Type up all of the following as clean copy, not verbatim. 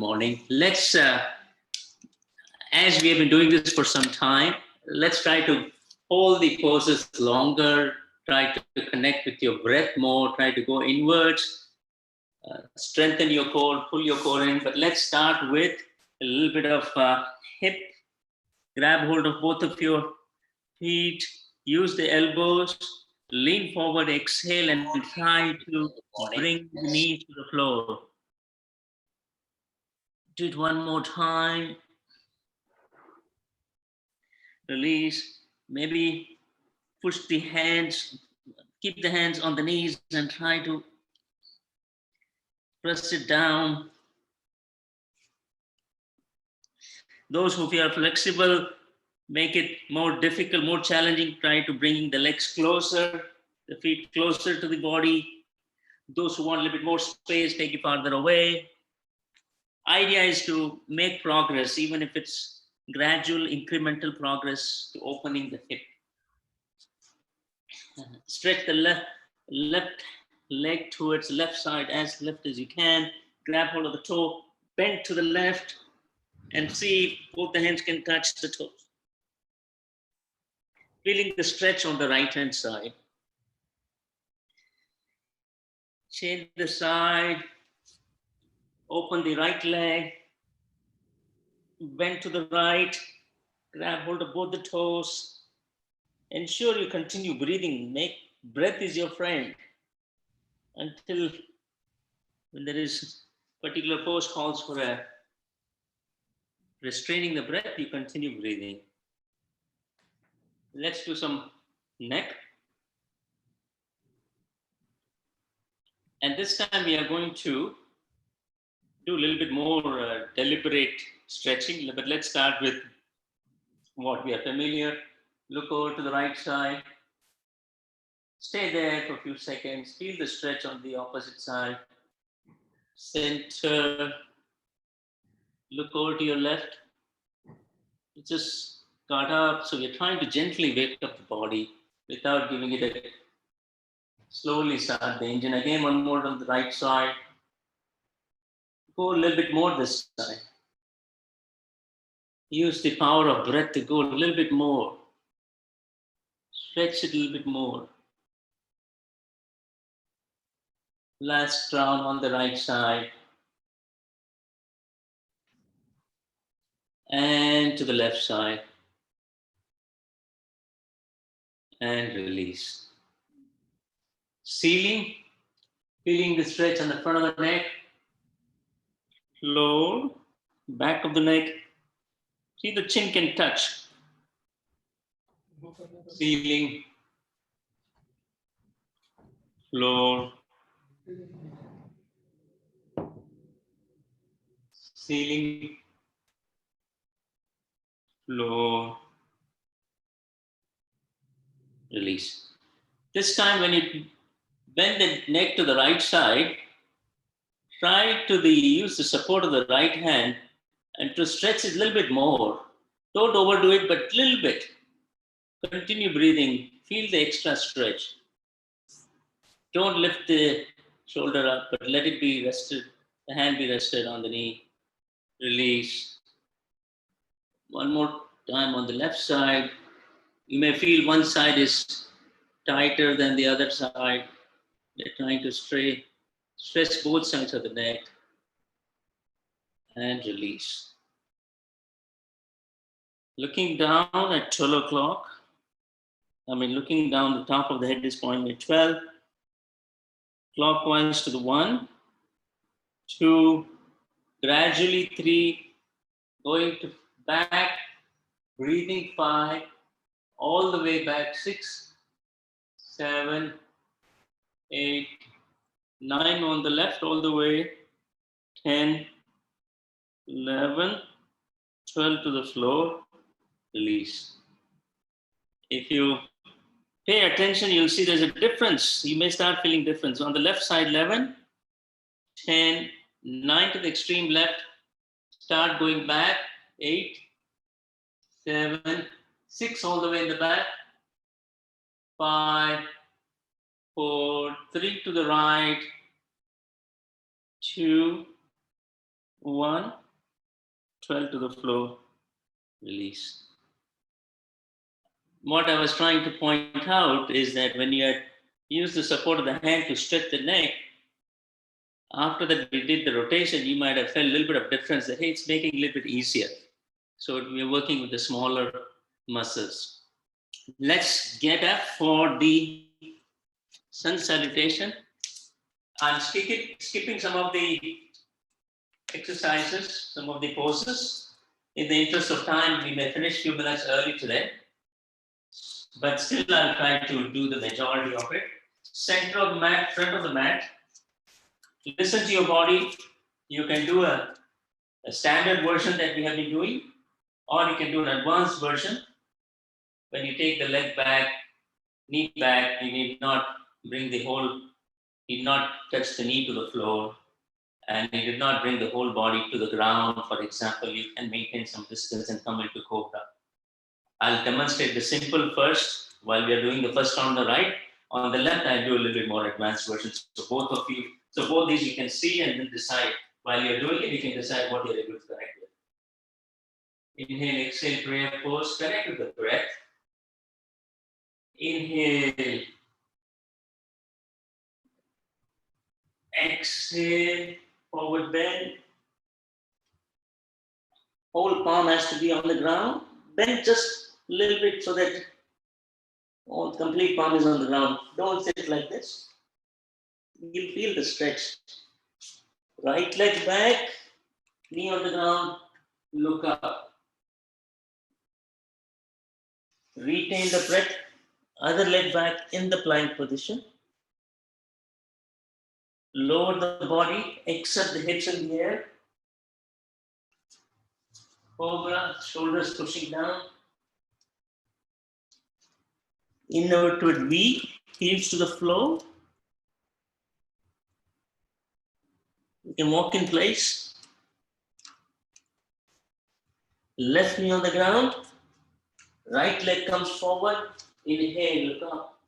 morning. Let's, as we have been doing this for some time, let's try to hold the poses longer, try to connect with your breath more, try to go inwards, strengthen your core, pull your core in. But let's start with a little bit of hip. Grab hold of both of your feet, use the elbows, lean forward, exhale, and try to bring the knees to the floor. Do it one more time. Release. Maybe push the hands, keep the hands on the knees and try to press it down. Those who feel flexible, make it more difficult, more challenging. Try to bring the legs closer, the feet closer to the body. Those who want a little bit more space, take it farther away. Idea is to make progress, even if it's gradual, incremental progress to opening the hip. Stretch the left leg towards the left side, as left as you can. Grab hold of the toe, bend to the left, and see if both the hands can touch the toes. Feeling the stretch on the right hand side. Change the side, open the right leg, bend to the right, grab hold of both the toes. Ensure you continue breathing. Make breath is your friend until when there is particular pose calls for a restraining the breath, you continue breathing. Let's do some neck. And this time we are going to do a little bit more deliberate stretching, but let's start with what we are familiar. Look over to the right side. Stay there for a few seconds. Feel the stretch on the opposite side. Center. Look over to your left. It just got up. So we're trying to gently wake up the body without giving it a slowly start the engine. Again, one more on the right side. Go a little bit more this side. Use the power of breath to go a little bit more. Stretch it a little bit more. Last round on the right side. And to the left side. And release. Sealing. Feeling the stretch on the front of the neck. Low. Back of the neck. See, the chin can touch. Sealing. Floor. Ceiling. Floor. Release. This time when you bend the neck to the right side, try to use the support of the right hand and to stretch it a little bit more. Don't overdo it, but a little bit. Continue breathing. Feel the extra stretch. Don't lift the shoulder up, but let it be rested. The hand be rested on the knee. Release. One more time on the left side. You may feel one side is tighter than the other side. You're trying to stretch both sides of the neck. And release. Looking down at 12 o'clock. Looking down, the top of the head is pointing at 12. Clockwise to the 1, 2, gradually 3, going to back, breathing 5, all the way back 6, 7, 8, 9 on the left all the way, 10, 11, 12 to the floor, release. If you pay attention, you'll see there's a difference. You may start feeling difference. On the left side, 11, 10, 9 to the extreme left. Start going back, 8, 7, 6 all the way in the back. 5, 4, 3 to the right. 2, 1, 12 to the floor, release. What I was trying to point out is that when you had used the support of the hand to stretch the neck, after that we did the rotation, you might have felt a little bit of difference that, hey, it's making it a little bit easier. So we're working with the smaller muscles. Let's get up for the sun salutation. I'm skipping some of the exercises, some of the poses. In the interest of time, we may finish a few minutes early today, but still I'll try to do the majority of it. Center of the mat, front of the mat. Listen to your body. You can do a standard version that we have been doing, or you can do an advanced version. When you take the leg back, knee back, you need not bring the whole, need not touch the knee to the floor, and you did not bring the whole body to the ground. For example, you can maintain some distance and come into cobra. I'll demonstrate the simple first while we are doing the first on the right. On the left, I'll do a little bit more advanced version. So both these you can see and then decide. While you're doing it, you can decide what you're able to connect with. Inhale, exhale, prayer pose, connect with the breath. Inhale, exhale, forward bend. Whole palm has to be on the ground. Bend just a little bit so that all complete palm is on the ground. Don't sit like this. You'll feel the stretch. Right leg back, knee on the ground, look up. Retain the breath, other leg back in the plank position. Lower the body, accept the hips in the air. Cobra, shoulders pushing down. Inverted V, heels to the floor. You can walk in place. Left knee on the ground. Right leg comes forward. Inhale, look up.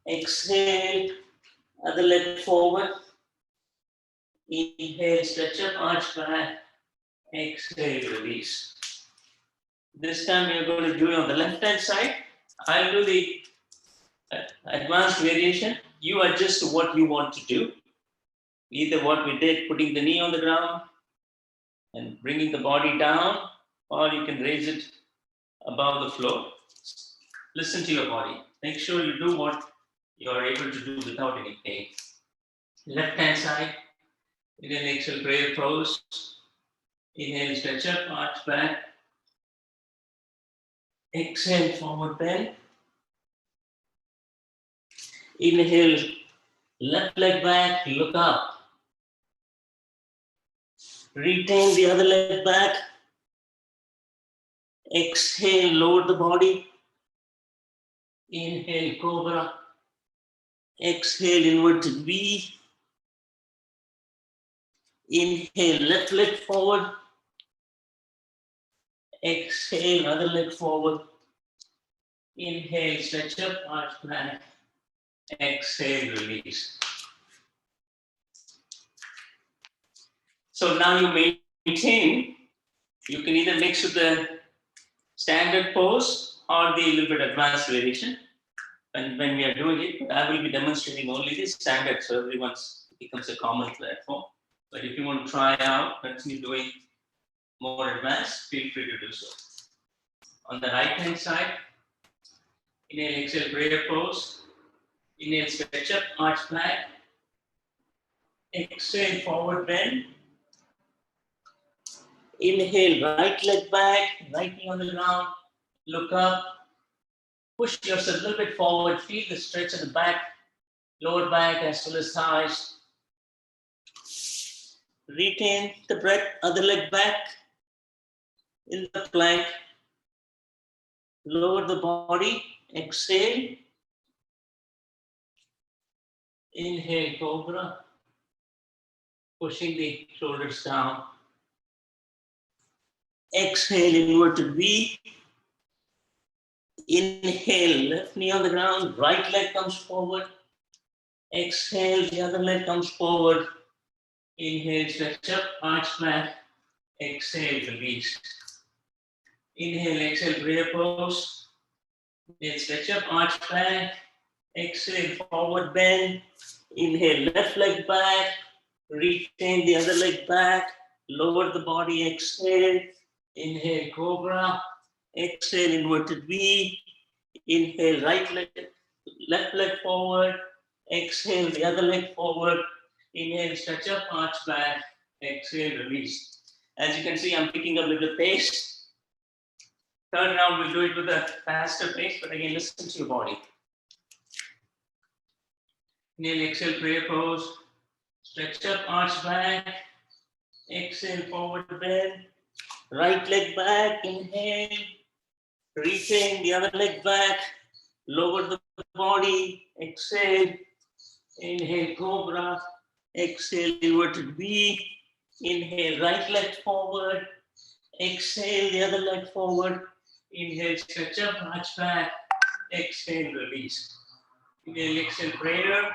Exhale, other leg forward. Inhale, stretch up, arch back. Exhale, release. This time we are going to do it on the left hand side. I'll do the advanced variation. You adjust to what you want to do. Either what we did, putting the knee on the ground and bringing the body down, or you can raise it above the floor. Listen to your body. Make sure you do what you are able to do without any pain. Left hand side. Inhale, exhale, prayer pose. Inhale, stretch up, arch back. Exhale, forward bend. Inhale, left leg back, look up. Retain the other leg back. Exhale, lower the body. Inhale, cobra. Exhale, inverted V. Inhale, left leg forward. Exhale, other leg forward. Inhale, stretch up, arch back. Exhale, release. So now you maintain, you can either mix with the standard pose or the little bit advanced variation. And when we are doing it, I will be demonstrating only the standard, so everyone's becomes a common platform. But if you want to try out, continue doing more advanced, feel free to do so. On the right hand side, inhale, exhale, prayer pose. Inhale, stretch up, arch back. Exhale, forward bend. Inhale, right leg back, right knee on the ground. Look up. Push yourself a little bit forward. Feel the stretch in the back, lower back as well as thighs. Retain the breath, other leg back in the plank. Lower the body. Exhale. Inhale, cobra. Pushing the shoulders down. Exhale, inverted V. Inhale, left knee on the ground, right leg comes forward. Exhale, the other leg comes forward. Inhale, stretch up, arch back. Exhale, release. Inhale, exhale, prayer pose. Inhale, stretch up, arch back. Exhale, forward bend. Inhale, left leg back. Retain the other leg back. Lower the body, exhale. Inhale, cobra. Exhale, inverted V. Inhale, right leg, left leg forward. Exhale, the other leg forward. Inhale, stretch up, arch back. Exhale, release. As you can see, I'm picking up a little pace. Third round, we'll do it with a faster pace, but again, listen to your body. Inhale, exhale, prayer pose. Stretch up, arch back. Exhale, forward bend. Right leg back, inhale. Retain the other leg back. Lower the body. Exhale. Inhale, cobra. Exhale, inverted V. Inhale, right leg forward. Exhale, the other leg forward. Inhale, stretch up, arch back. Exhale, release. Inhale, exhale, prayer.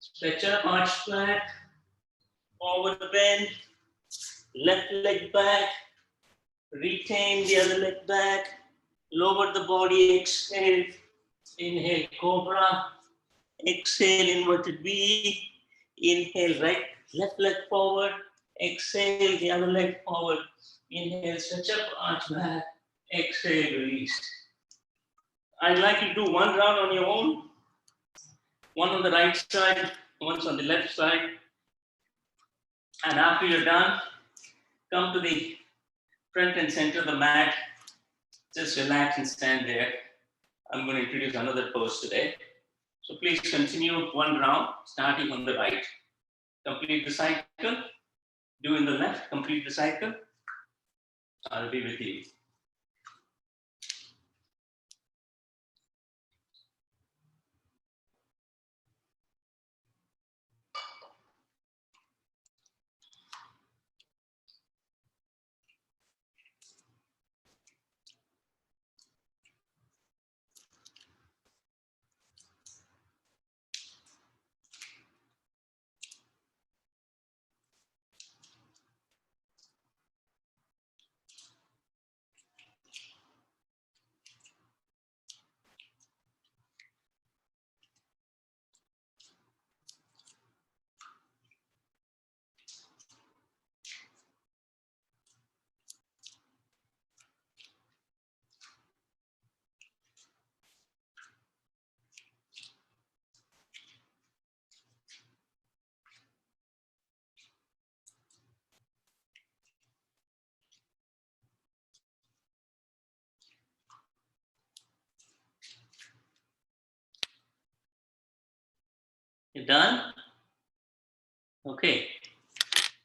Stretch up, arch back. Forward bend. Left leg back. Retain the other leg back. Lower the body, exhale. Inhale, cobra. Exhale, inverted V. Inhale, right, left leg forward. Exhale, the other leg forward. Inhale, stretch up, arch back. Exhale, release. I'd like you to do one round on your own. One on the right side, once on the left side. And after you're done, come to the front and center of the mat. Just relax and stand there. I'm going to introduce another pose today. So please continue one round, starting on the right. Complete the cycle. Do in the left, complete the cycle. I'll be with you. You done? Okay.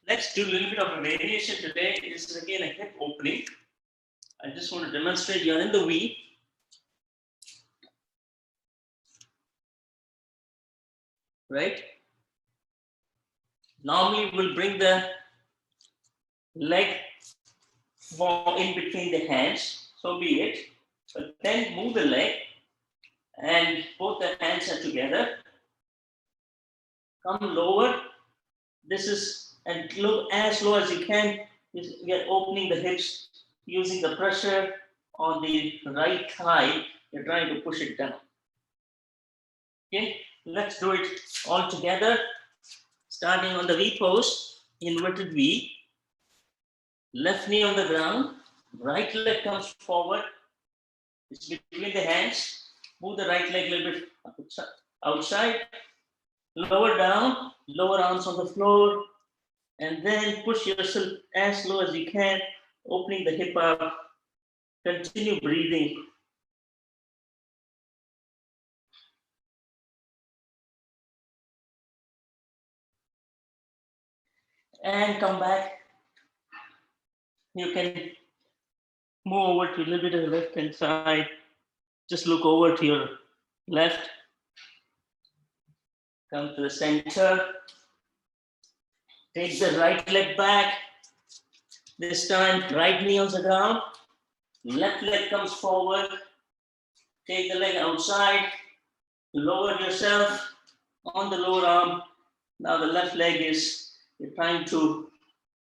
Let's do a little bit of a variation today. This is again a hip opening. I just want to demonstrate you're in the V. Right? Normally we'll bring the leg in between the hands. So be it. But then move the leg and both the hands are together. Come lower. This is and as low as you can. We are opening the hips using the pressure on the right thigh. You're trying to push it down. Okay, let's do it all together. Starting on the V pose, inverted V. Left knee on the ground. Right leg comes forward. It's between the hands. Move the right leg a little bit outside. Lower down. Lower arms on the floor. And then push yourself as low as you can, opening the hip up. Continue breathing. And come back. You can move over to a little bit of the left hand side. Just look over to your left. Come to the center. Take the right leg back. This time, right knee on the ground. Left leg comes forward. Take the leg outside. Lower yourself on the lower arm. Now the left leg is You're trying to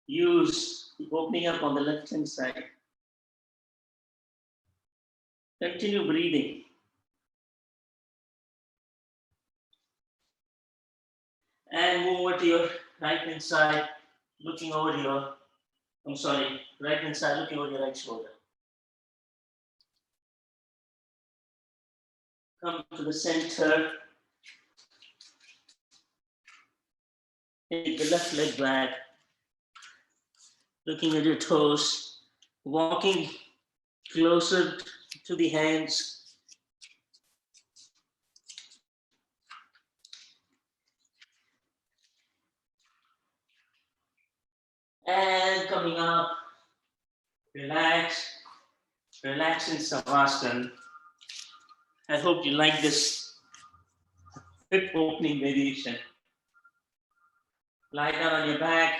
use the opening up on the left hand side. Continue breathing. And move over to your right hand side, looking over your, right hand side, looking over your right shoulder. Come to the center. Take the left leg back. Looking at your toes. Walking closer to the hands. And coming up, relax. Relax in Savasana. I hope you like this hip opening variation. Lie down on your back,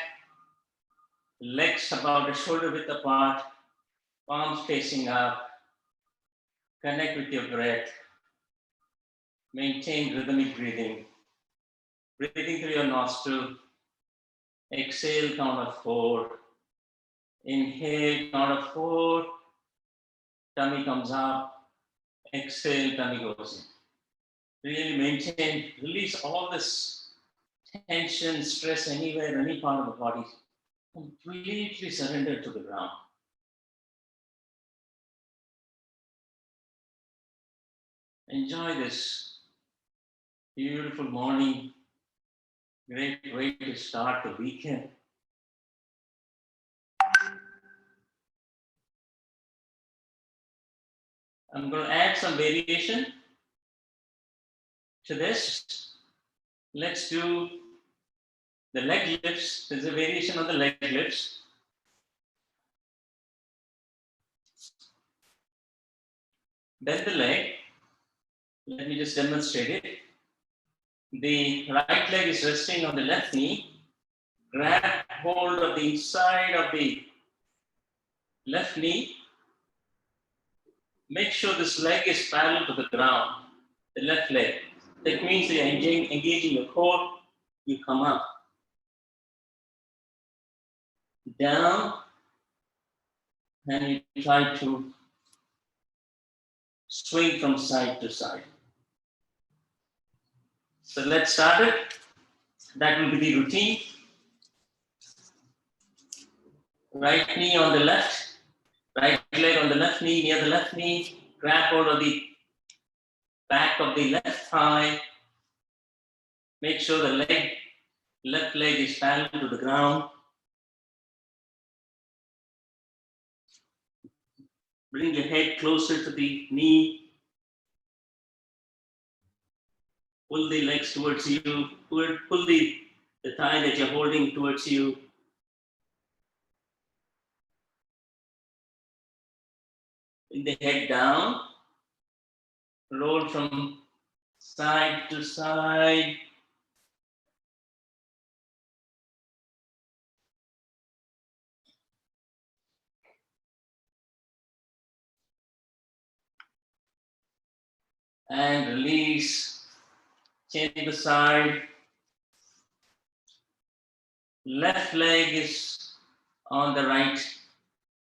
legs about a shoulder width apart, palms facing up. Connect with your breath. Maintain rhythmic breathing. Breathing through your nostril. Exhale, count of 4. Inhale, count of 4. Tummy comes up. Exhale, tummy goes in. Really maintain, release all this tension, stress anywhere, any part of the body. Completely surrender to the ground. Enjoy this beautiful morning. Great way to start the weekend. I'm going to add some variation to this. Let's do the leg lifts. There's a variation of the leg lifts. Bend the leg. Let me just demonstrate it. The right leg is resting on the left knee. Grab hold of the inside of the left knee. Make sure this leg is parallel to the ground, the left leg. That means that you're engaging your core. You come up. Down. And you try to swing from side to side. So let's start it. That will be the routine. Right knee on the left, right leg on the left knee, near the left knee. Grab hold of the back of the left thigh. Make sure the left leg is parallel to the ground. Bring your head closer to the knee. Pull the legs towards you. Pull the thigh that you're holding towards you. Bring the head down. Roll from side to side. And release. Change the side. Left leg is on the right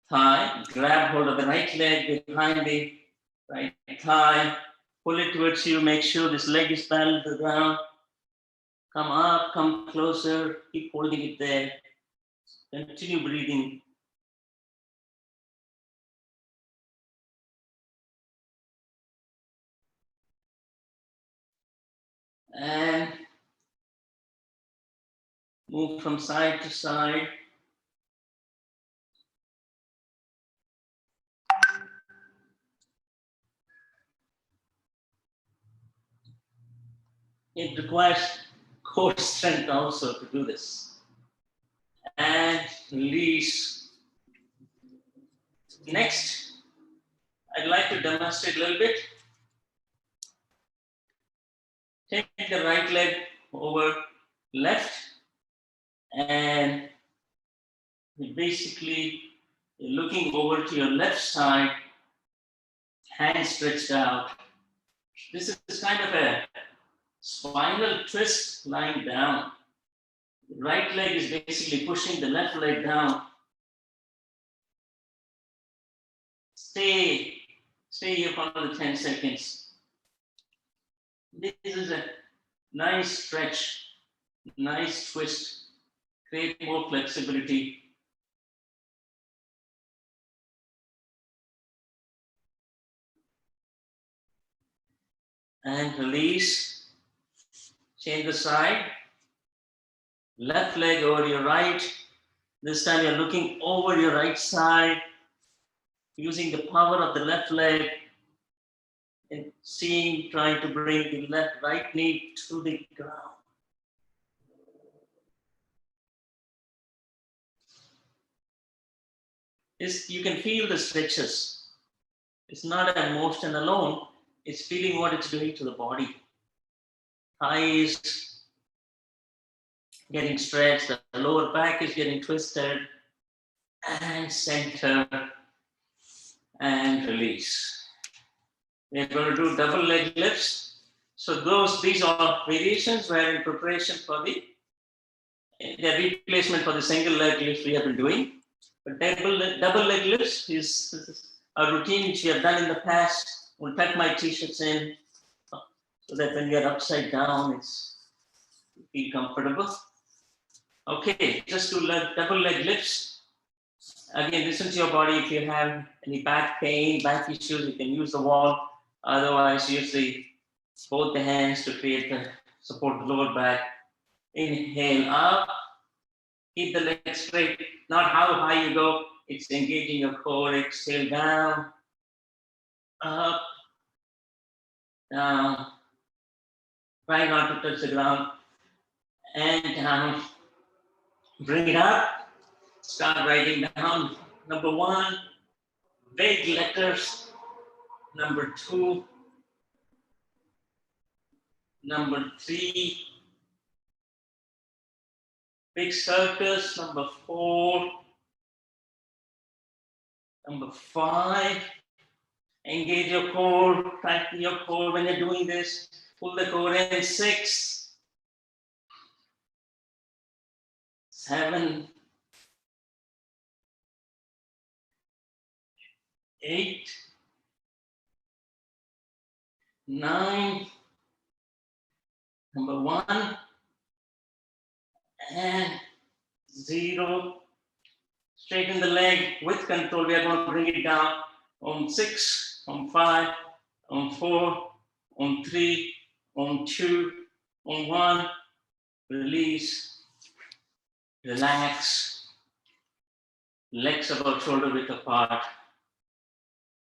thigh. Grab hold of the right leg behind the right thigh. Pull it towards you. Make sure this leg is parallel to the ground. Come up, come closer. Keep holding it there. Continue breathing. And move from side to side. It requires core strength also to do this. And release. Next, I'd like to demonstrate a little bit. Take the right leg over left, and basically looking over to your left side, hands stretched out. This is kind of a spinal twist lying down. Right leg is basically pushing the left leg down. Stay here for another 10 seconds. This is a nice stretch, nice twist, create more flexibility. And release. Change the side. Left leg over your right. This time you're looking over your right side, using the power of the left leg and seeing, trying to bring the right knee to the ground. You can feel the stretches. It's not a motion alone, it's feeling what it's doing to the body. Thighs getting stretched, the lower back is getting twisted, and center, and release. We're going to do double leg lifts. So these are variations where in preparation for the replacement for the single leg lifts we have been doing. But double leg lifts is a routine which we have done in the past. We'll tuck my t-shirts in so that when you're upside down, you feel comfortable. Okay, just do double leg lifts. Again, listen to your body. If you have any back pain, back issues, you can use the wall. Otherwise, use both the hands to create the support the lower back. Inhale up. Keep the legs straight. Not how high you go. It's engaging your core. Exhale down. Up. Down. Try not to touch the ground. And down. Bring it up. Start writing down. Number 1, big letters. Number 2, number 3, big circles. Number 4, number 5. Engage your core, tighten your core when you're doing this. Pull the core in. 6, 7, 8, 9, number 1, and 0. Straighten the leg with control. We are going to bring it down on 6, on 5, on 4, on 3, on 2, on 1. Release. Relax. Legs about shoulder width apart.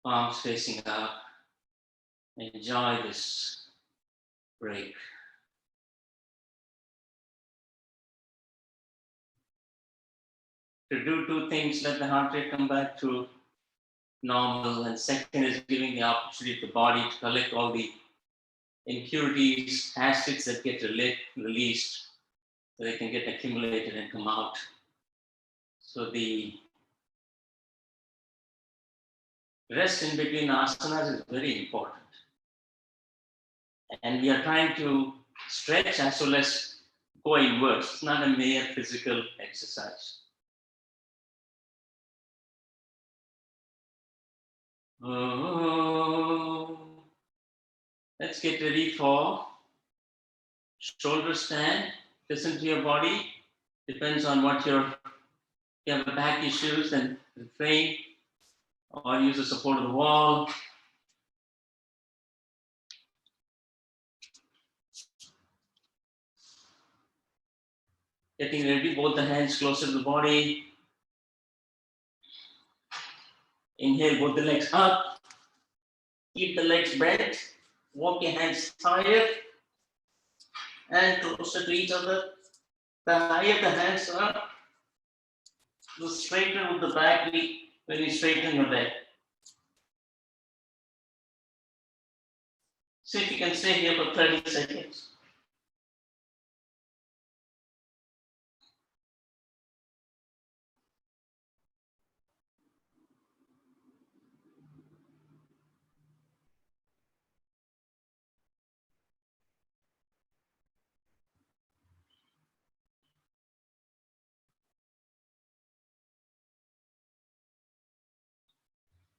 Palms facing up. Enjoy this break. To do 2 things, let the heart rate come back to normal, and second is giving the opportunity to the body to collect all the impurities, acids that get released, so they can get accumulated and come out. So the rest in between asanas is very important. And we are trying to stretch as well as go inwards. It's not a mere physical exercise. Let's get ready for shoulder stand. Listen to your body. Depends on what if you have back issues, then refrain or use the support of the wall. Getting ready, both the hands closer to the body. Inhale, both the legs up. Keep the legs bent. Walk your hands higher and closer to each other. The higher the hands are, the straighter would the back be when you straighten your leg. See if you can stay here for 30 seconds.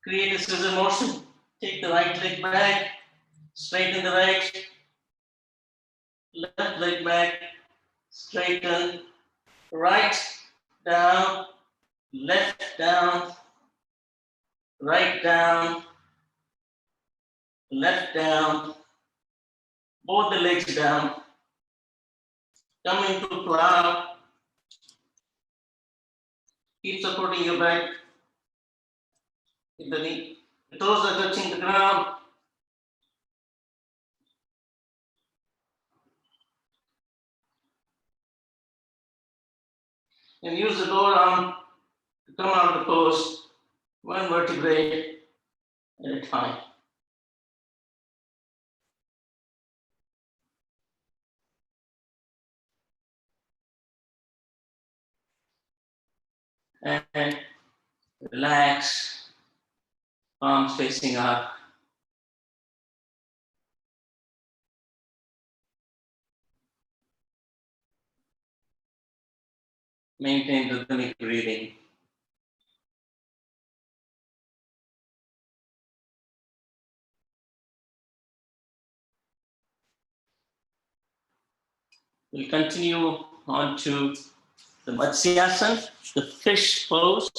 Create a scissor motion. Take the right leg back. Straighten the right. Left leg back. Straighten. Right down. Left down. Right down. Left down. Both the legs down. Come into plow. Keep supporting your back. Keep the knee. The toes are touching the ground. And use the lower arm to come out of the pose. One vertebrae at a time. And relax. Palms facing up. Maintain rhythmic breathing. We'll continue on to the Matsyasana, the fish pose.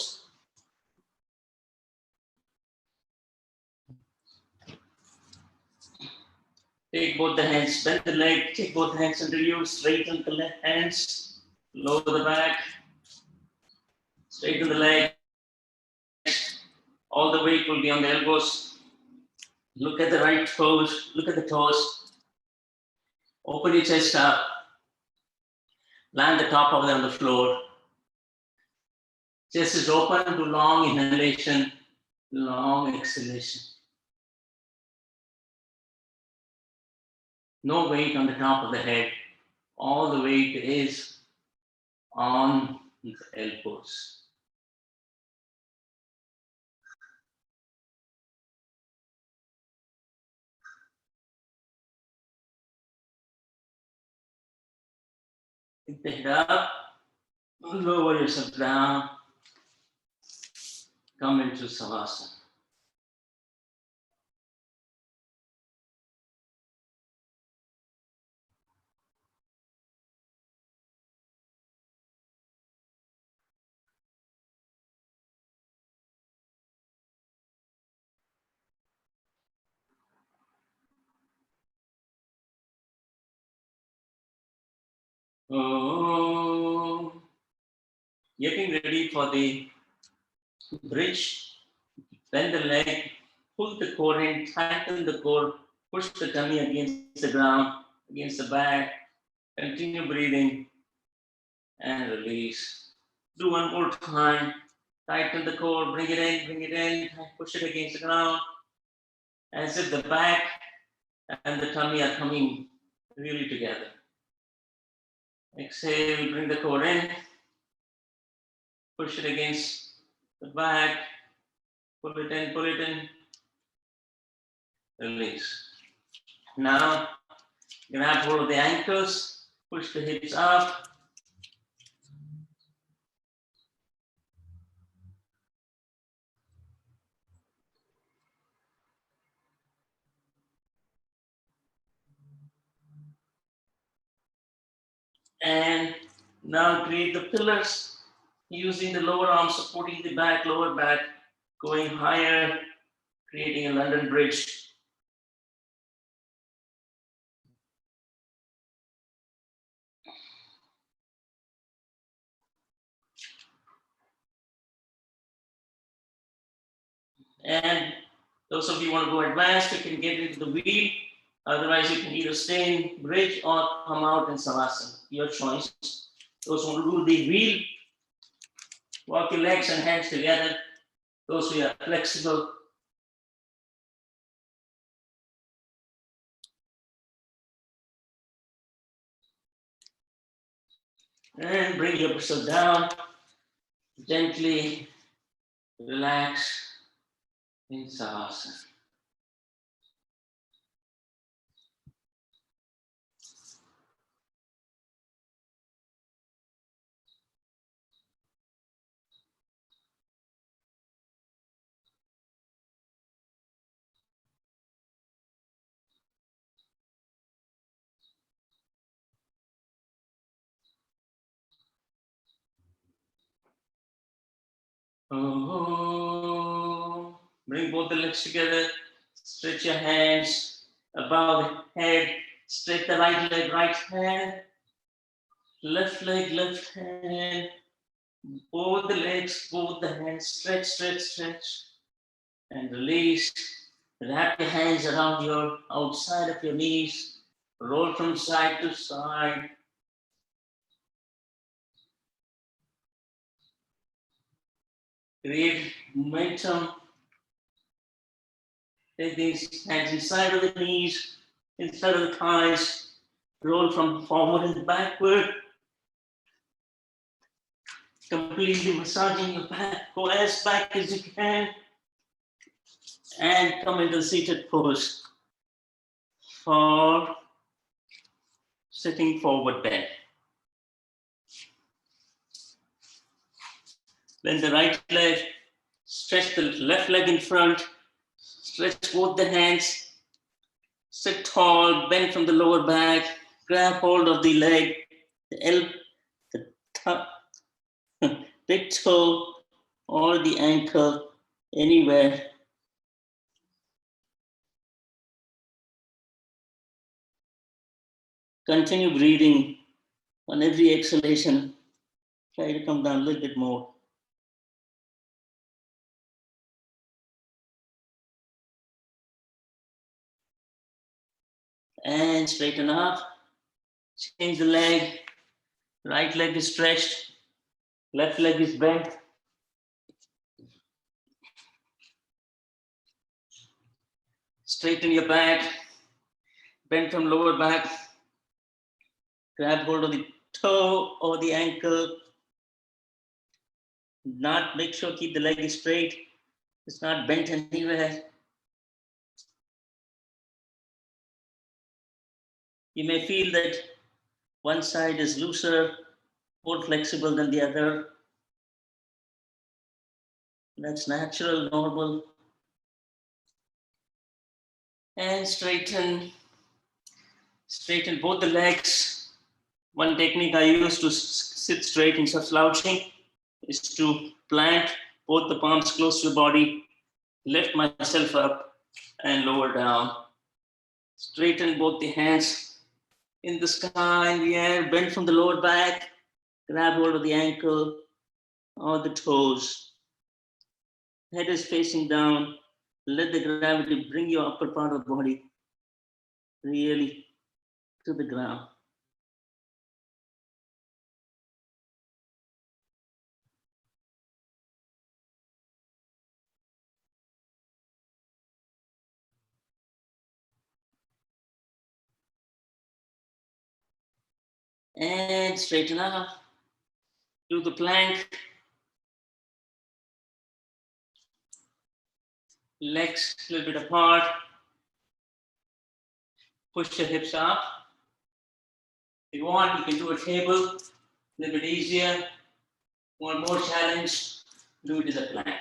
Take both the hands, bend the leg, take both hands under you, straighten the left hands, lower the back, straighten the leg. All the weight will be on the elbows. Look at the right toes, look at the toes. Open your chest up. Land the top of it on the floor. Chest is open to long inhalation, long exhalation. No weight on the top of the head. All the weight is on the elbows. Pick the head up, lower yourself down, come into Savasana. Oh, getting ready for the bridge. Bend the leg, pull the core in, tighten the core, push the tummy against the ground, against the back. Continue breathing and release. Do one more time. Tighten the core, bring it in, push it against the ground. As if the back and the tummy are coming really together. Exhale, bring the core in, push it against the back, pull it in, release. Now, grab hold of the ankles, push the hips up. And now create the pillars using the lower arm supporting the back, lower back, going higher, creating a London bridge. And those of you who want to go advanced, you can get into the wheel. Otherwise, you can either stay in bridge or come out in Savasana. Your choice. Those who want to do the wheel, walk your legs and hands together. Those who are flexible. And bring yourself down. Gently relax in Savasana. Oh, bring both the legs together. Stretch your hands above the head. Stretch the right leg, right hand. Left leg, left hand. Both the legs, both the hands. Stretch, stretch, stretch. And release. Wrap your hands around your outside of your knees. Roll from side to side. Create momentum. Take these hands inside of the knees, inside of the thighs. Roll from forward and backward. Completely massaging your back. Go as back as you can. And come into seated pose for sitting forward bend. Then the right leg, stretch the left leg in front, stretch both the hands, sit tall, bend from the lower back, grab hold of the leg, the elbow, the big toe, or the ankle, anywhere. Continue breathing on every exhalation. Try to come down a little bit more. And straighten up. Change the leg. Right leg is stretched. Left leg is bent. Straighten your back. Bend from lower back. Grab hold of the toe or the ankle. Not make sure keep the leg straight. It's not bent anywhere. You may feel that one side is looser, more flexible than the other. That's natural, normal. And straighten both the legs. One technique I use to sit straight instead of slouching is to plant both the palms close to the body, lift myself up and lower down. Straighten both the hands in the sky, in the air, bend from the lower back, grab hold of the ankle or the toes. Head is facing down. Let the gravity bring your upper part of the body really to the ground. And straighten up. Do the plank. Legs a little bit apart. Push your hips up. If you want, you can do a table, a little bit easier. Want more challenge, do it as a plank.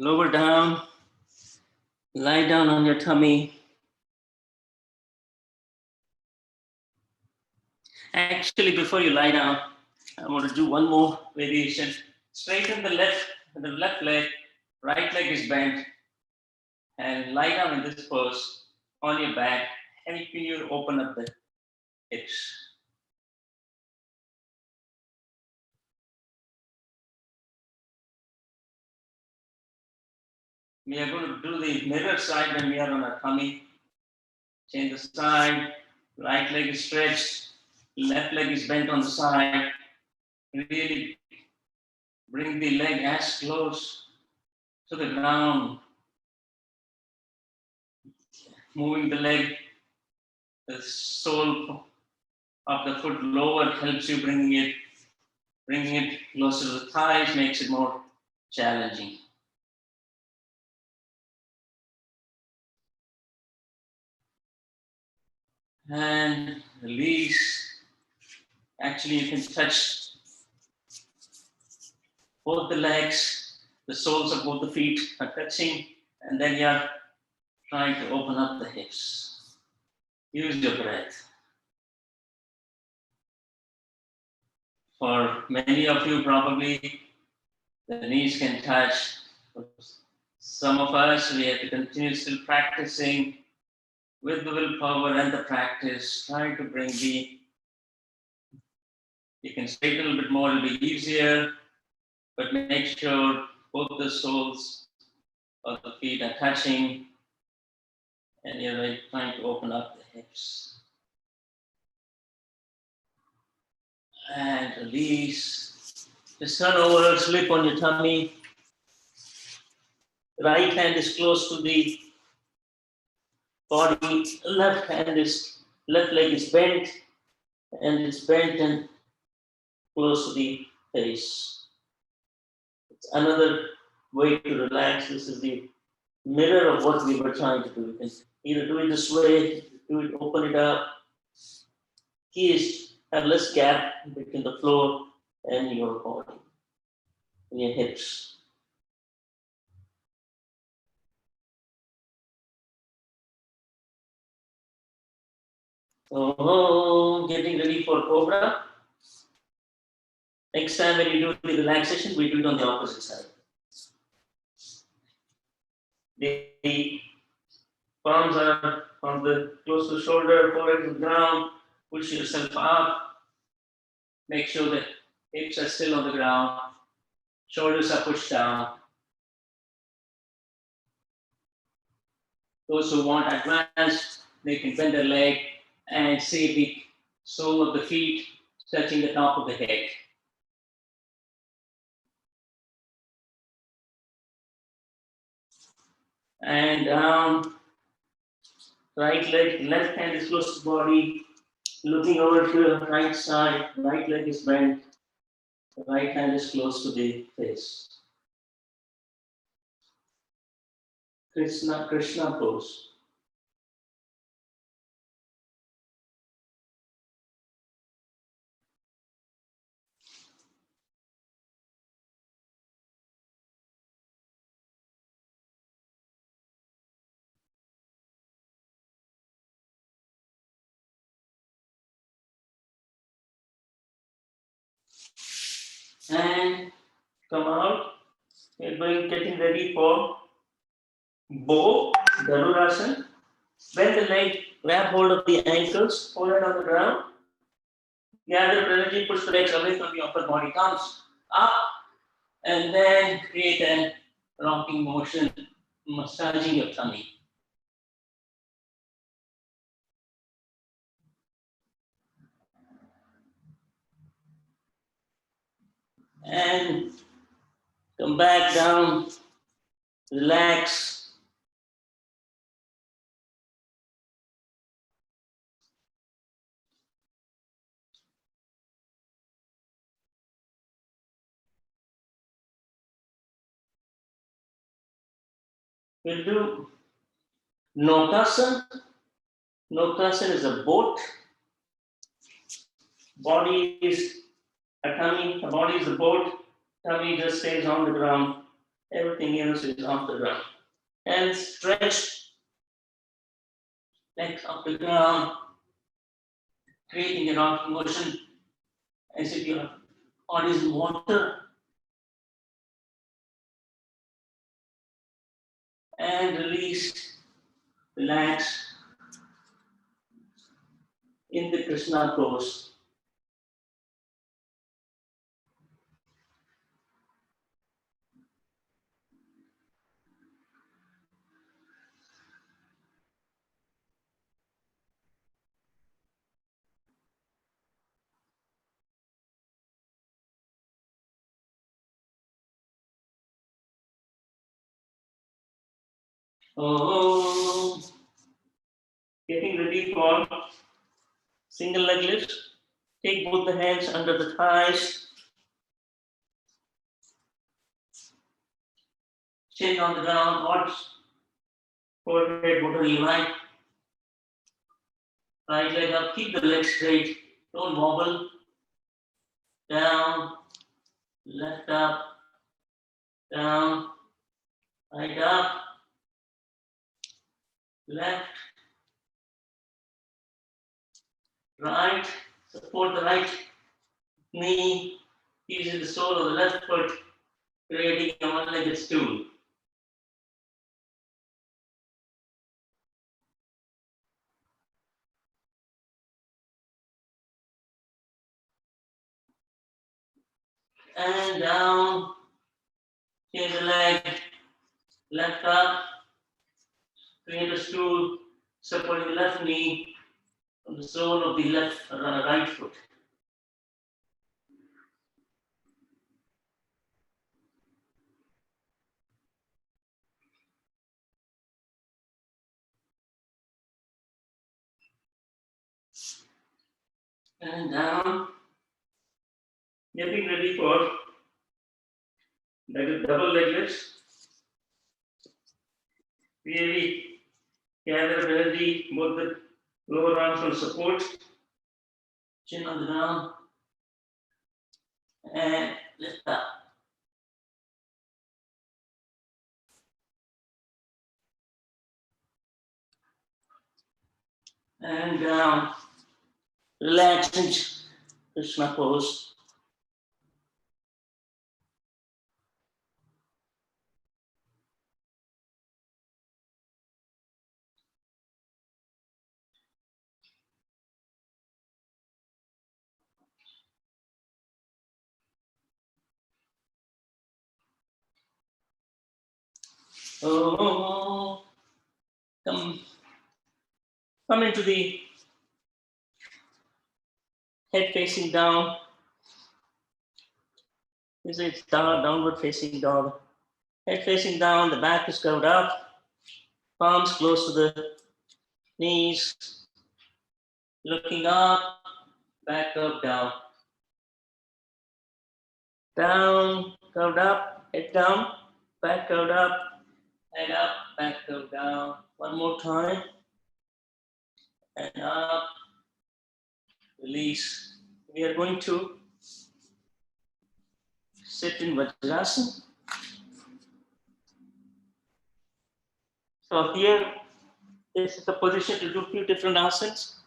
Lower down, lie down on your tummy. Actually, before you lie down, I want to do one more variation. Straighten the left leg, right leg is bent, and lie down in this pose on your back, helping you open up the hips. We are going to do the mirror side when we are on our tummy. Change the side, right leg is stretched, left leg is bent on the side. Really bring the leg as close to the ground. Moving the leg, the sole of the foot lower helps you bringing it closer to the thighs, makes it more challenging. And release. Actually, you can touch both the legs, the soles of both the feet are touching, and then you're Trying to open up the hips. Use your breath. For many of you, probably the knees can touch. For some of us, we have to continue still practicing with the willpower and the practice, trying to bring the, you can straighten a little bit more, it'll be easier, but make sure both the soles of the feet are touching and you're trying to open up the hips. And release. Just turn over, slip on your tummy. Right hand is close to the body, left leg is bent, and it's bent and close to the face. It's another way to relax. This is the mirror of what we were trying to do. You can either do it this way, do it, open it up. Key is have less gap between the floor and your body, and your hips. So, getting ready for Cobra. Next time when you do the relaxation, we do it on the opposite side. The palms are on the close to the shoulder, forehead to the ground. Push yourself up. Make sure that hips are still on the ground. Shoulders are pushed down. Those who want advanced, they can bend their leg and see the sole of the feet touching the top of the head. And down. Right leg, left hand is close to the body. Looking over to the right side, right leg is bent. The right hand is close to the face. Krishna pose. And come out. We're getting ready for bow, Dhanurasana. Bend the leg, grab hold of the ankles, hold it on the ground. Gather energy, push the legs away from the upper body, comes up, and then create a rocking motion, massaging your tummy. And come back down, relax. We'll do Nokasana. Nokasana is a boat. Body is a tummy, the body is a boat, tummy just stays on the ground. Everything else is off the ground. And stretch, legs off the ground, creating a rocking motion as if your body is in water. And release, relax in the Krishna pose. Oh, getting ready for single leg lift. Take both the hands under the thighs. Chin on the ground, watch forehead, bottom line. Right leg up, keep the leg straight. Don't wobble. Down, left up, down, right up, left, right, support the right knee using the sole of the left foot, creating a one-legged stool. And down, change the leg, left up, create a stool, supporting the left knee on the sole of the right foot. And down, getting ready for double leg lifts. Really gather energy, both the lower arms for support, chin on the ground, and lift up. And down, relax in Krishna pose. Oh, come into the head facing down. It's downward facing dog. Head facing down, the back is curved up, palms close to the knees, looking up, back curved down. Down, curved up, head down, back curved up, head up, back curved down. One more time. And up, release. We are going to sit in Vajrasana. So here, this is the position to do a few different asanas.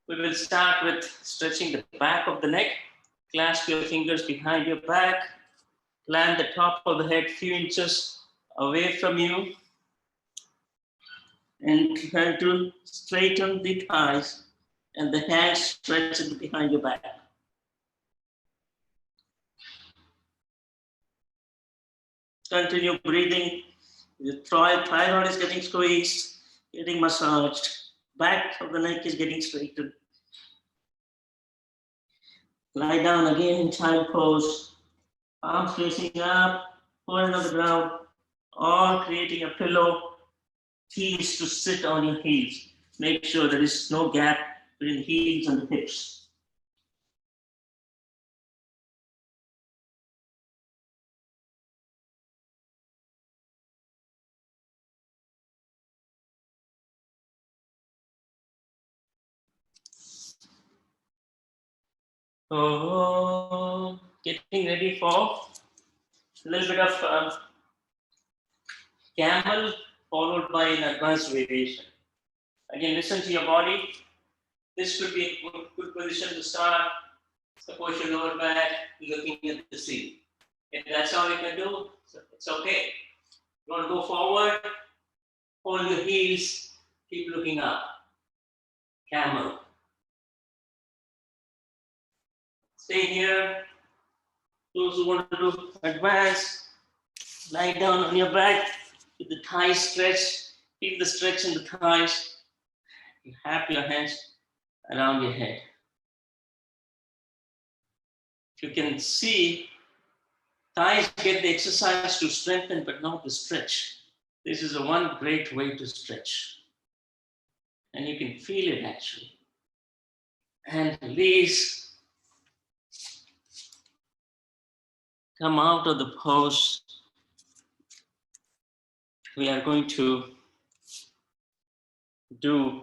We will start with stretching the back of the neck. Clasp your fingers behind your back. Land the top of the head a few inches away from you. And try to straighten the thighs and the hands stretched behind your back. Continue breathing. The thyroid is getting squeezed, getting massaged. Back of the neck is getting straightened. Lie down again in child pose. Arms facing up, forehead on the ground, or creating a pillow. Heels to sit on your heels. Make sure there is no gap between the heels and the hips. Oh, getting ready for a little bit of camel followed by an advanced variation. Again, listen to your body. This could be a good position to start. Suppose your lower back looking at the ceiling. If that's all you can do, it's okay. You want to go forward, hold your heels, keep looking up. Camel. Stay here. Those who want to do advance, lie down on your back with the thighs stretched. Feel the stretch in the thighs. You have your hands around your head. If you can see, thighs get the exercise to strengthen, but not the stretch. This is one great way to stretch. And you can feel it actually. And release. Come out of the pose. We are going to do,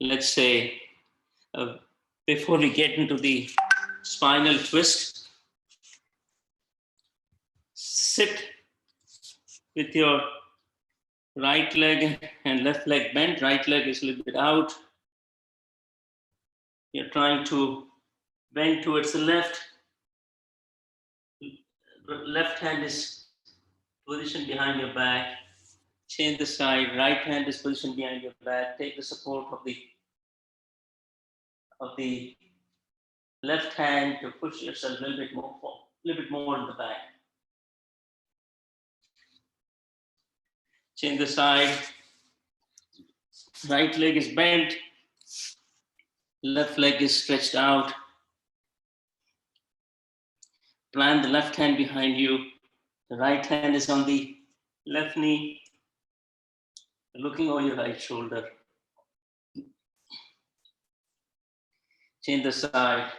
let's say, before we get into the spinal twist, sit with your right leg and left leg bent. Right leg is a little bit out. You're trying to bend towards the left. Left hand is positioned behind your back. Change the side. Right hand is positioned behind your back. Take the support of the left hand to push yourself a little bit more forward, a little bit more in the back. Change the side. Right leg is bent. Left leg is stretched out. Plant the left hand behind you. The right hand is on the left knee, looking over your right shoulder. Change the side.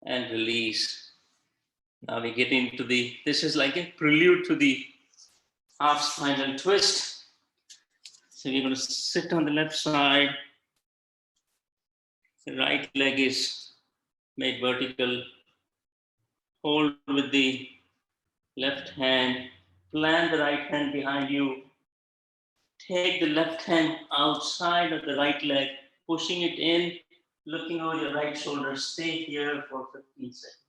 And release. Now we get into this is like a prelude to the half spinal twist. So we're going to sit on the left side. The right leg is made vertical. Hold with the left hand. Plant the right hand behind you. Take the left hand outside of the right leg, pushing it in, looking over your right shoulder. Stay here for 15 seconds.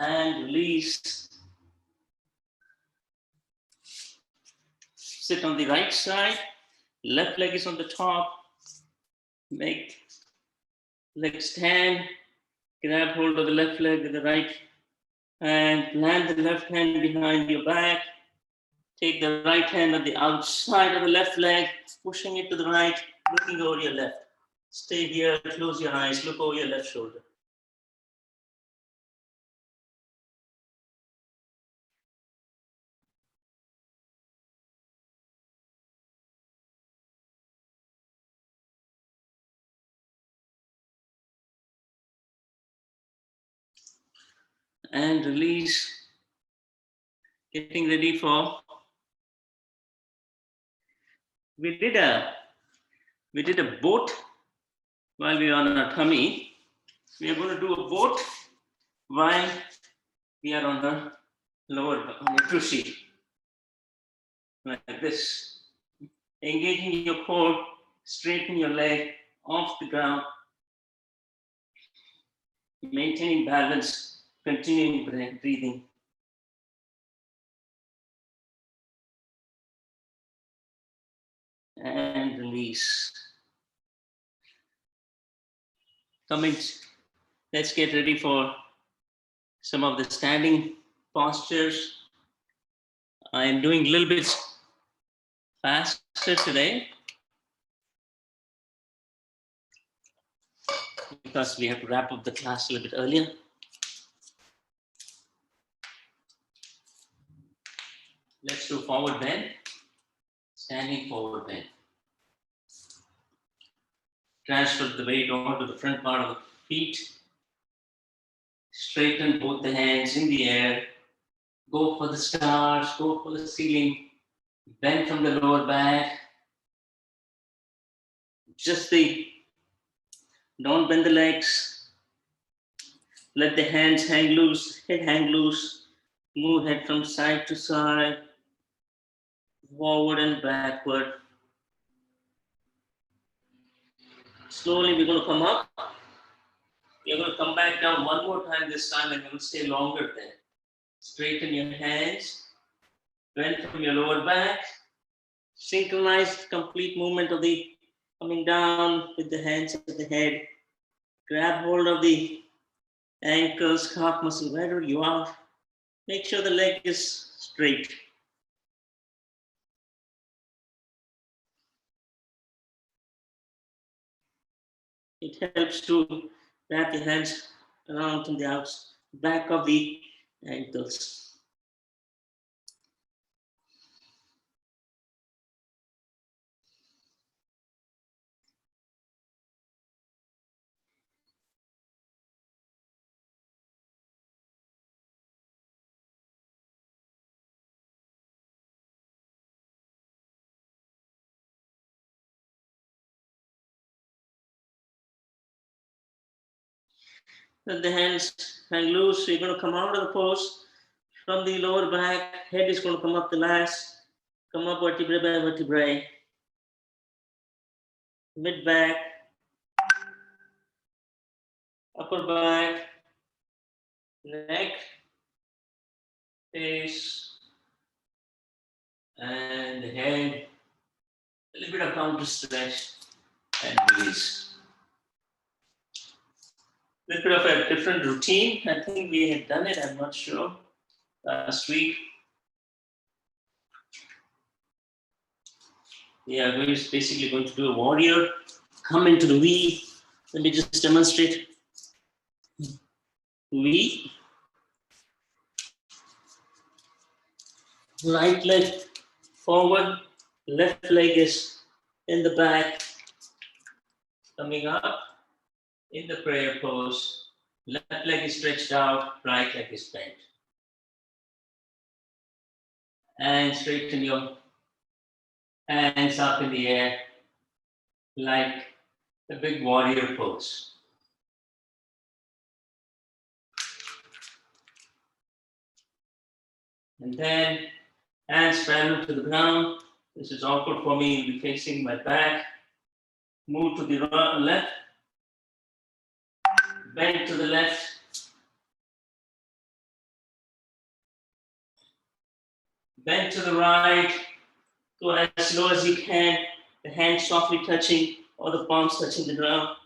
And release. Sit on the right side. Left leg is on the top. Make leg stand. Grab hold of the left leg with the right hand. Plant the left hand behind your back. Take the right hand on the outside of the left leg, pushing it to the right, looking over your left. Stay here, close your eyes, look over your left shoulder. And release. Getting ready for. We did a boat while we were on our tummy. We are going to do a boat while we are on the on the tushy. Like this. Engaging your core, straighten your leg off the ground, maintaining balance, continuing breathing. And release. Let's get ready for some of the standing postures. I am doing a little bit faster today because we have to wrap up the class a little bit earlier. Let's do forward bend, standing forward bend. Transfer the weight onto the front part of the feet. Straighten both the hands in the air. Go for the stars, go for the ceiling. Bend from the lower back. Don't bend the legs. Let the hands hang loose, head hang loose. Move head from side to side, forward and backward. Slowly we're going to come up. We're going to come back down one more time this time and we're going to stay longer there. Straighten your hands. Bend from your lower back. Synchronize complete movement of the coming down with the hands at the head. Grab hold of the ankles, calf muscle, wherever you are. Make sure the leg is straight. It helps to wrap your hands around from the back of the ankles. Let the hands hang loose. So you're going to come out of the pose from the lower back. Head is going to come up the last. Come up vertebrae by vertebrae. Mid back. Upper back. Neck. Face. And the head. A little bit of counter stretch and release. A little bit of a different routine. I think we had done it, I'm not sure, last week. Yeah, we're basically going to do a warrior. Come into the V. Let me just demonstrate. V. Right leg forward. Left leg is in the back. Coming up in the prayer pose. Left leg is stretched out. Right leg is bent. And straighten your hands up in the air like a big warrior pose. And then hands parallel to the ground. This is awkward for me, I'll be facing my back. Move to the left. Bend to the left. Bend to the right. Go as low as you can. The hands softly touching or the palms touching the ground.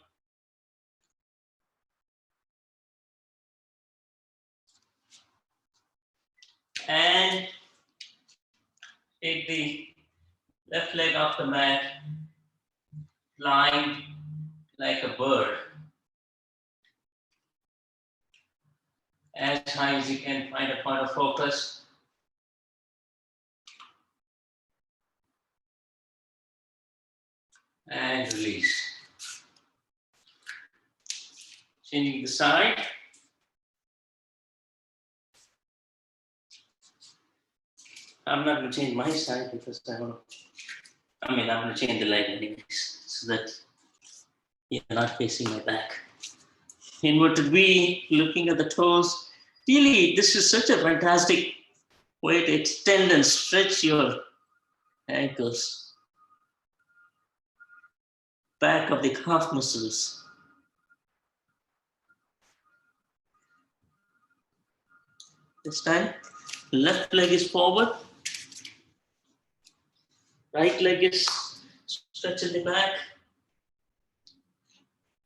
And take the left leg off the mat, flying like a bird. As high as you can, find a point of focus. And release. Changing the side. I'm not going to change my side because I'm going to change the leg anyways, so that you're not facing my back. Inverted V, looking at the toes. Really, this is such a fantastic way to extend and stretch your ankles. Back of the calf muscles. This time, left leg is forward. Right leg is stretched in the back.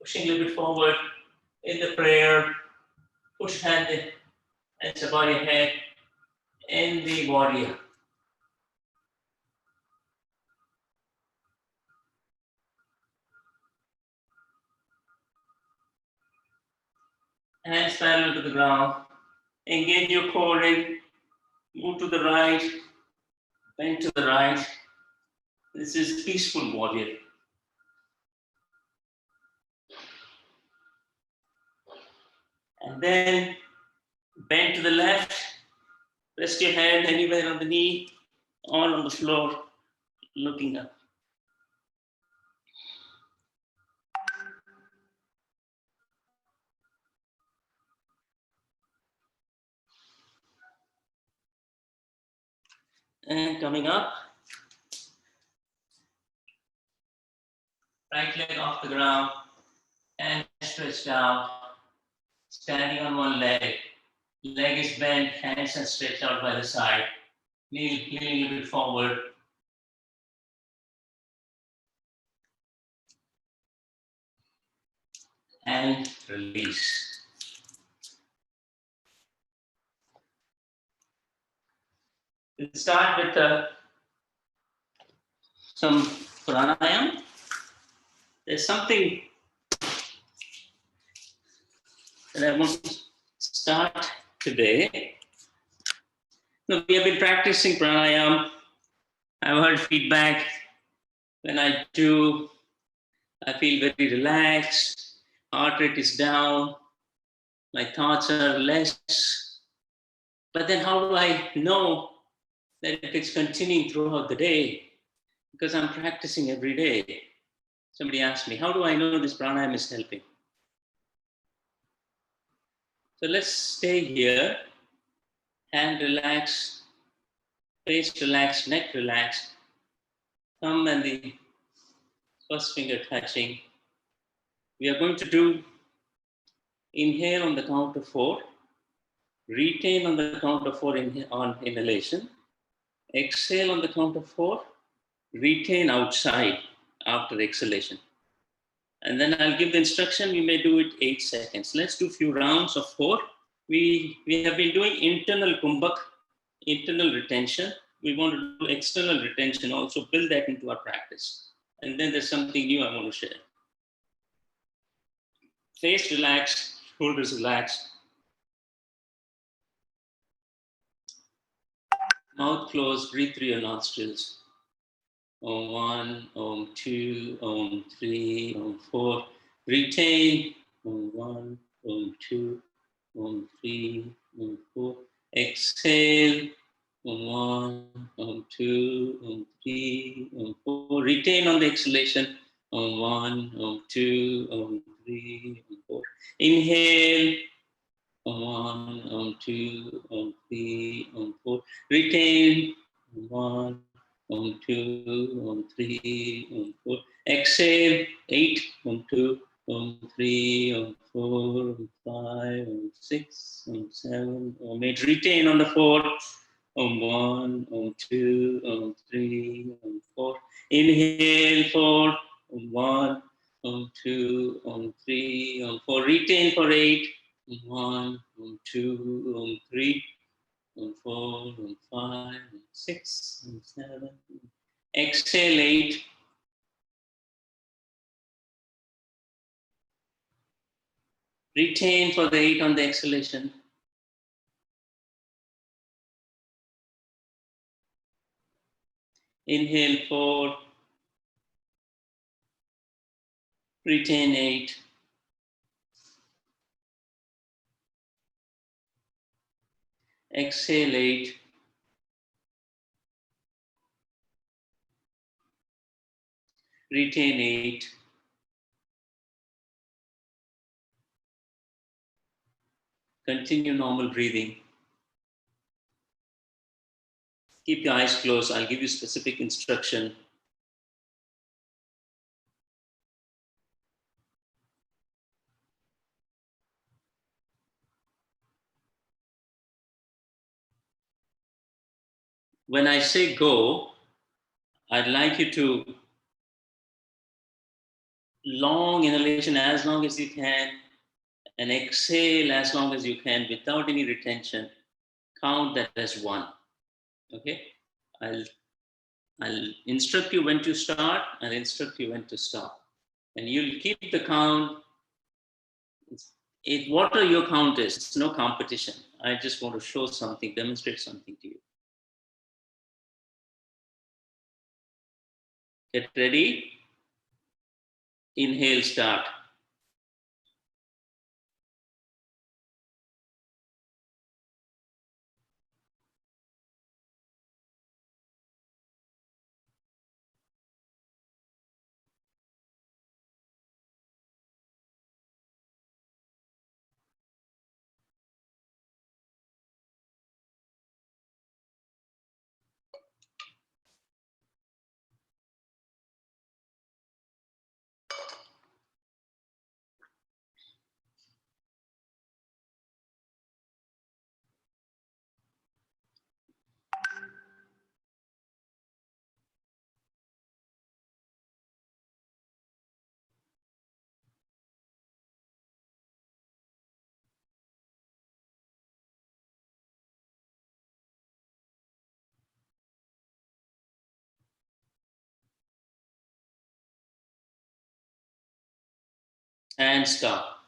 Pushing a little bit forward in the prayer. Push hands above your head in the warrior. Hands parallel to the ground. Engage your core in. Move to the right. Bend to the right. This is peaceful warrior. And then bend to the left. Rest your hand anywhere on the knee or on the floor, looking up. And coming up. Right leg off the ground and stretched out. Standing on one leg. Leg is bent, hands are stretched out by the side. Knee a little bit forward. And release. We'll start with some pranayam. There's something that I want to start today. No, we have been practicing pranayam. I've heard feedback. When I do, I feel very relaxed. Heart rate is down. My thoughts are less. But then how do I know that if it's continuing throughout the day? Because I'm practicing every day. Somebody asked me, how do I know this pranayam is helping? So let's stay here. Hand relaxed, face relaxed, neck relaxed. Thumb and the first finger touching. We are going to do inhale on the count of 4, retain on the count of 4 on inhalation, exhale on the count of 4, retain outside after exhalation. And then I'll give the instruction, we may do it 8 seconds. Let's do a few rounds of 4. We have been doing internal kumbhak, internal retention. We want to do external retention, also build that into our practice. And then there's something new I want to share. Face relaxed, shoulders relaxed. Mouth closed, breathe through your nostrils. Om 1, Om 2, Om 3, Om 4. Retain. Om 1, Om 2, Om 3, Om 4. Exhale. Om 1, Om 2, Om 3, Om 4. Retain on the exhalation. Om 1, Om 2, Om 3, Om 4. Inhale. Om 1, Om 2, Om 3, Om 4. Retain. Om 1, Om 2, Om 3, Om 4. Exhale. 8, Om 2, Om 3, Om 4, Om 5, Om 6, Om 7, Om 8. Retain on the 4. Om 1, Om 2, Om 3, Om 4. Inhale 4. Om 1, Om 2, Om 3, Om 4. Retain for 8. Om 1, Om 2, Om 3, Om 4, Om 5, Om 6, Om 7. Exhale 8. Retain for the 8 on the exhalation. Inhale 4. Retain 8. Exhale 8. Retain 8. Continue normal breathing. Keep your eyes closed. I'll give you specific instruction. When I say go, I'd like you to long inhalation as long as you can and exhale as long as you can without any retention. Count that as 1. Okay? I'll instruct you when to start and instruct you when to stop. And you'll keep the count. Whatever your count is, it's no competition. I just want to show something, demonstrate something to you. Get ready. Inhale, start. And stop.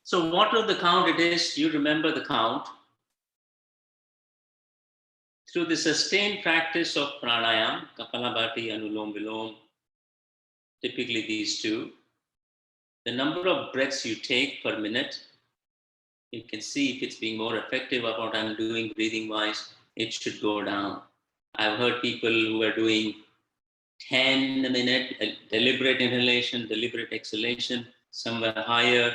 So whatever the count it is, you remember the count. Through the sustained practice of pranayam, Kapalabhati, Anulom Vilom, typically these two, the number of breaths you take per minute, you can see if it's being more effective of what I'm doing breathing wise, it should go down. I've heard people who are doing 10 a minute, deliberate inhalation, deliberate exhalation, somewhere higher.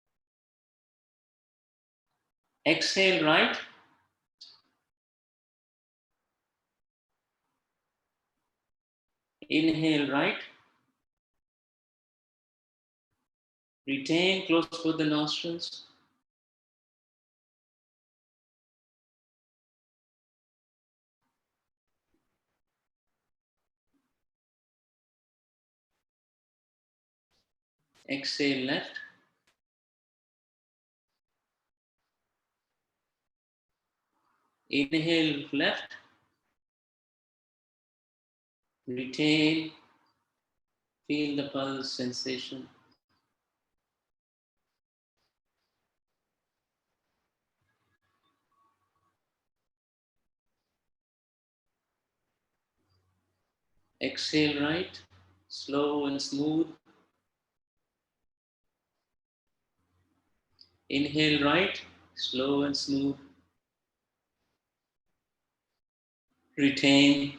Exhale right. Inhale right. Retain, close both the nostrils. Exhale left. Inhale left. Retain. Feel the pulse sensation. Exhale right. Slow and smooth. Inhale right. Slow and smooth. Retain.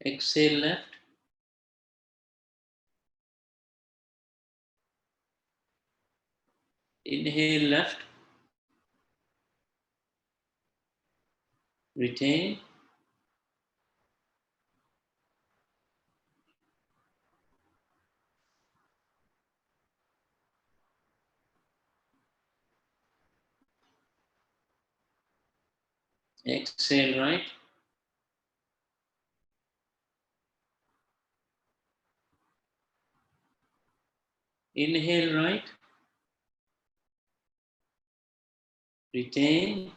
Exhale left. Inhale left. Retain. Exhale right. Inhale right. Retain.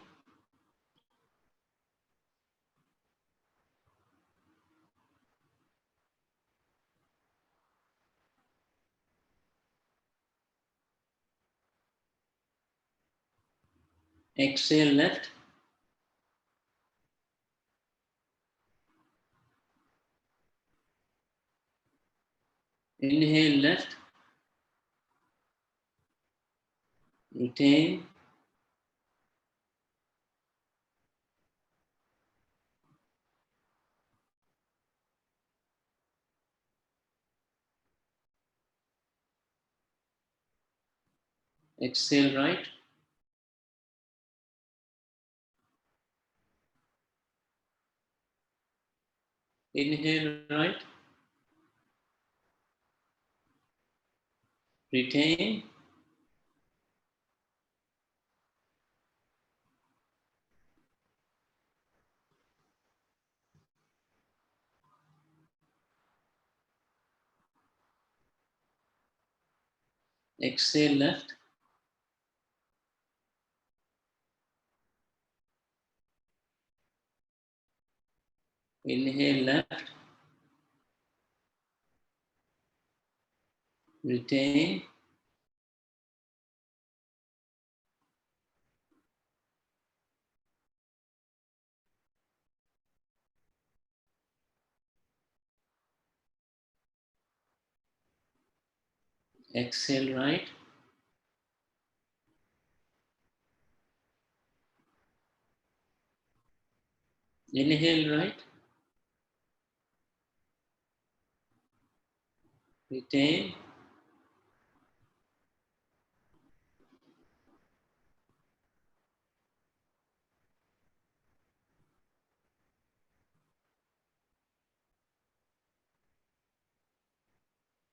Exhale left. Inhale left. Retain. Exhale right. Inhale right. Retain. Exhale left. Inhale left. Retain. Exhale right. Inhale right. Retain.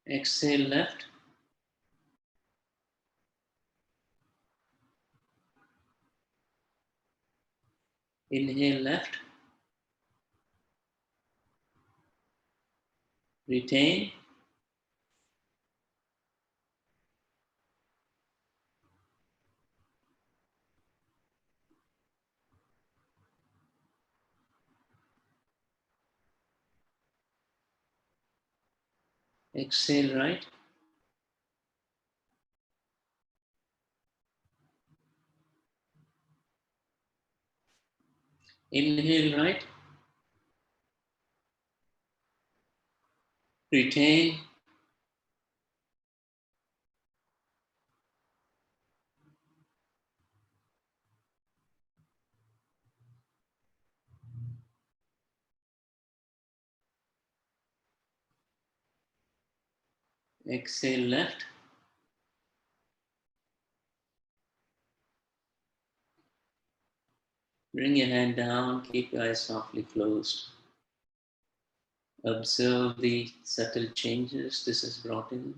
Exhale left. Inhale left. Retain. Exhale right. Inhale right. Retain. Exhale left. Bring your hand down, keep your eyes softly closed. Observe the subtle changes this has brought in.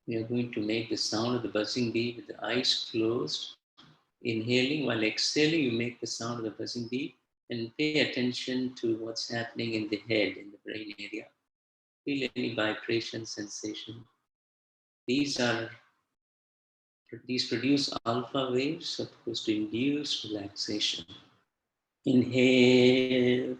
We are going to make the sound of the buzzing bee with the eyes closed. Inhaling while exhaling, you make the sound of the buzzing bee and pay attention to what's happening in the head, in the brain area. Feel any vibration, sensation. These produce alpha waves supposed to induce relaxation. Inhale.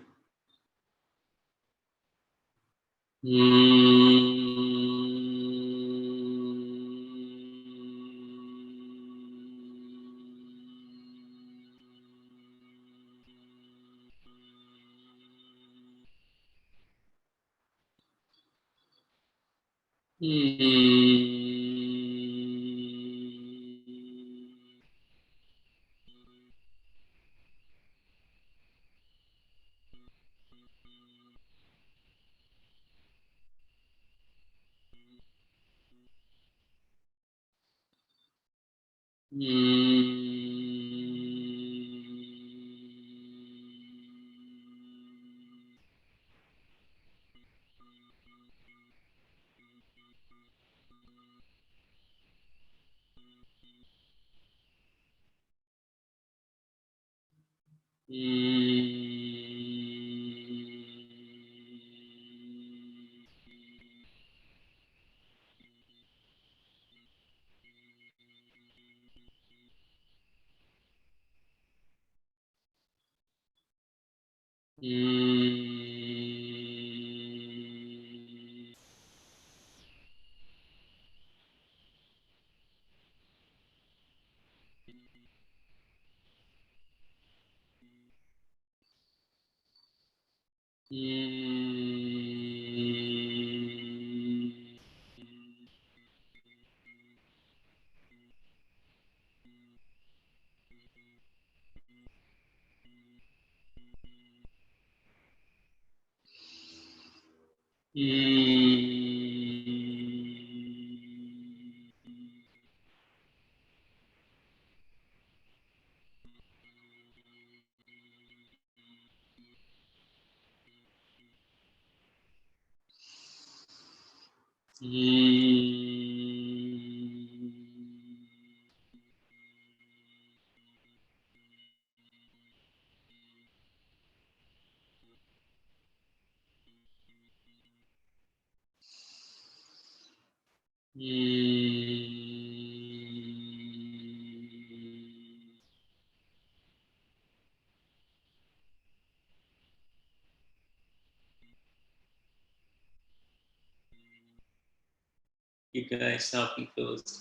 Keep your eyes softly closed.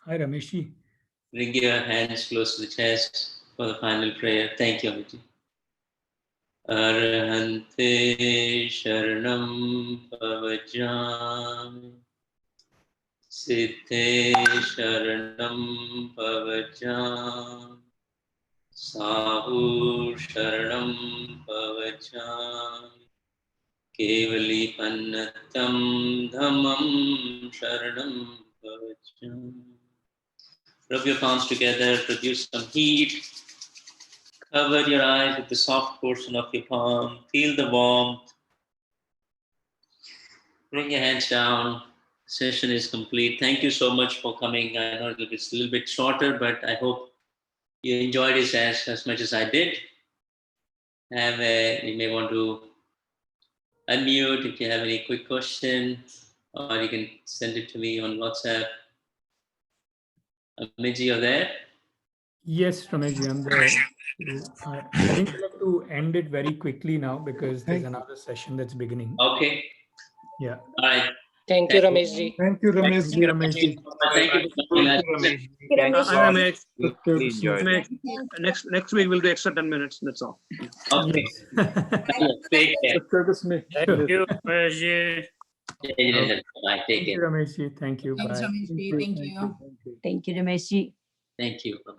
Hi, Rameshji. Bring your hands close to the chest for the final prayer. Thank you, Amity. Arhante Sharanam Pavajami Siddhe Sharanam Pavajami Sahu Sharanam Pavajami Kevali Pannatam Dhammam Sharanam Pavajami. Rub your palms together, produce some heat. Cover your eyes with the soft portion of your palm. Feel the warmth. Bring your hands down. The session is complete. Thank you so much for coming. I know it's a little bit shorter, but I hope you enjoyed it as much as I did. You may want to unmute if you have any quick question, or you can send it to me on WhatsApp. Amiji, you're there? Yes, Rameshji, I'm there. I think we'll have to end it very quickly now because there's another session that's beginning. Okay. Yeah. All right. Thank you, Rameshji. Thank you, Rameshji. Rameshji. Thank you for coming. Ramesh, next week we'll do extra 10 minutes. That's all. Okay. Yes. Take care. Excuse me. Thank you, Ramesh. Bye. Take Thank you, care. Ramesh ji. Thank you. Thanks, Bye. Ramesh ji. Thank you. Thank you, Ramesh ji. Thank you. Bye.